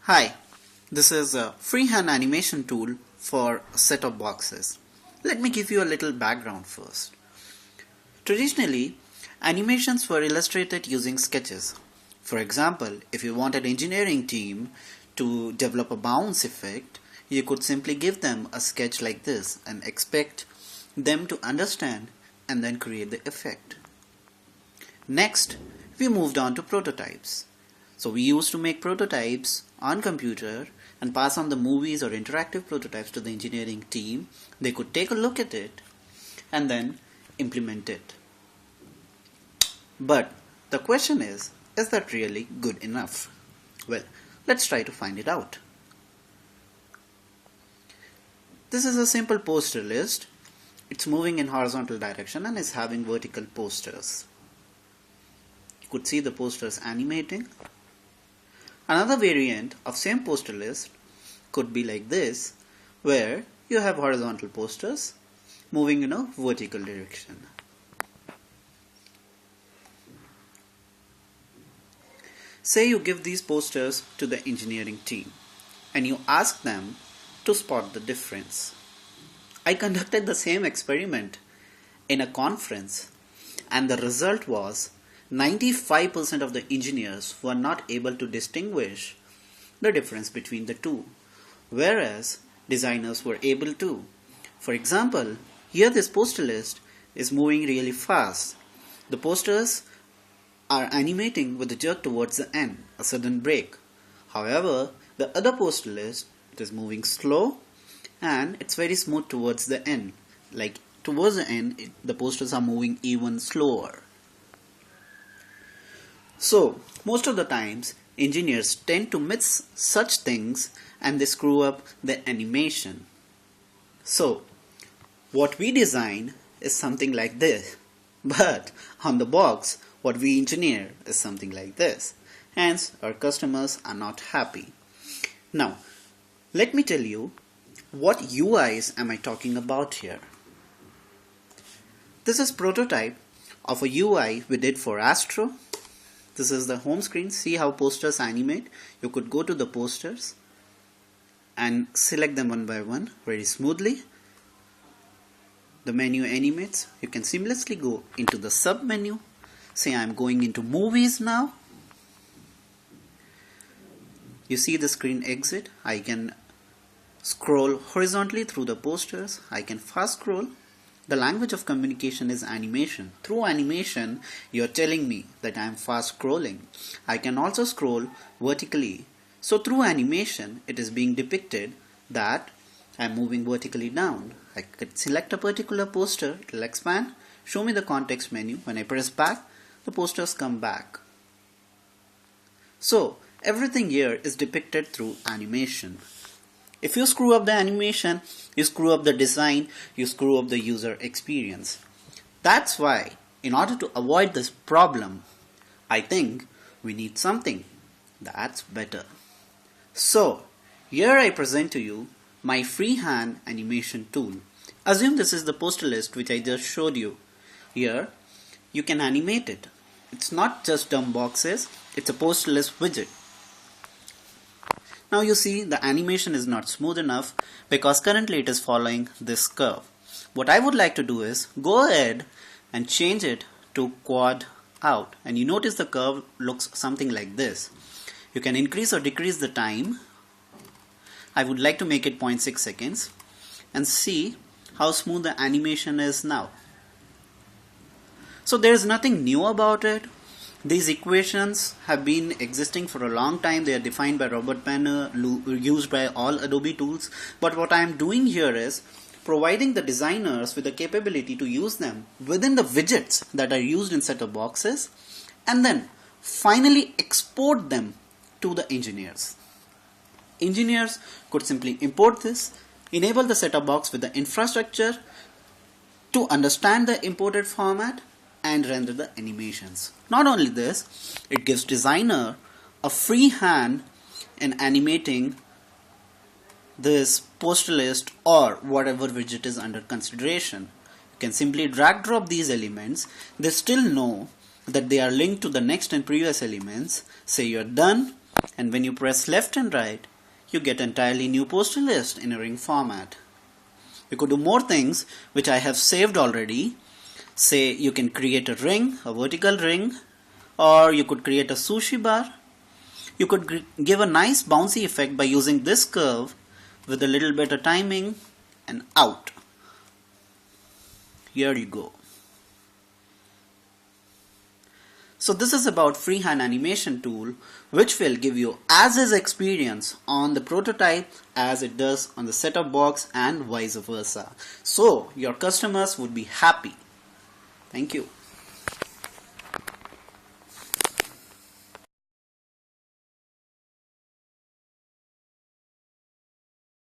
Hi, this is a freehand animation tool for set-top boxes. Let me give you a little background first. Traditionally, animations were illustrated using sketches. For example, if you want an engineering team to develop a bounce effect, you could simply give them a sketch like this and expect them to understand and then create the effect. Next, we moved on to prototypes. So we used to make prototypes on computer and pass on the movies or interactive prototypes to the engineering team. They could take a look at it and then implement it. But the question is that really good enough? Well, let's try to find it out. This is a simple poster list. It's moving in horizontal direction and is having vertical posters. You could see the posters animating. Another variant of same poster list could be like this, where you have horizontal posters moving in a vertical direction. Say you give these posters to the engineering team and you ask them to spot the difference. I conducted the same experiment in a conference and the result was 95% of the engineers were not able to distinguish the difference between the two, whereas designers were able to. For example, here this poster list is moving really fast. The posters are animating with a jerk towards the end, a sudden break. However, the other poster list, it is moving slow and it's very smooth towards the end. Like towards the end, the posters are moving even slower. So, most of the times, engineers tend to miss such things and they screw up the animation. So, what we design is something like this, but on the box, what we engineer is something like this. Hence, our customers are not happy. Now, let me tell you what UIs am I talking about here. This is prototype of a UI we did for Astro. This is the home screen. See how posters animate. You could go to the posters and select them one by one very smoothly. The menu animates. You can seamlessly go into the sub menu. Say I'm going into movies now. You see the screen exit. I can scroll horizontally through the posters. I can fast scroll. The language of communication is animation. Through animation, you're telling me that I'm fast scrolling. I can also scroll vertically. So through animation, it is being depicted that I'm moving vertically down. I could select a particular poster, it will expand, show me the context menu. When I press back, the posters come back. So everything here is depicted through animation. If you screw up the animation, you screw up the design, you screw up the user experience. That's why, in order to avoid this problem, I think we need something that's better. So, here I present to you my freehand animation tool. Assume this is the poster list which I just showed you. Here, you can animate it. It's not just dumb boxes, it's a poster list widget. Now you see the animation is not smooth enough because currently it is following this curve. What I would like to do is go ahead and change it to quad out, and you notice the curve looks something like this. You can increase or decrease the time. I would like to make it 0.6 seconds and see how smooth the animation is now. So there is nothing new about it. These equations have been existing for a long time. They are defined by Robert Penner, used by all Adobe tools. But what I am doing here is providing the designers with the capability to use them within the widgets that are used in set-top boxes and then finally export them to the engineers. Engineers could simply import this, enable the set-top box with the infrastructure to understand the imported format and render the animations. Not only this, it gives designer a free hand in animating this poster list or whatever widget is under consideration. You can simply drag drop these elements. They still know that they are linked to the next and previous elements. Say you're done, And when you press left and right, you get entirely new poster list in a ring format. You could do more things which I have saved already. Say you can create a ring, a vertical ring, or you could create a sushi bar. You could give a nice bouncy effect by using this curve with a little better timing and out. Here you go. So this is about freehand animation tool, which will give you as is experience on the prototype as it does on the setup box and vice versa. So your customers would be happy. Thank you.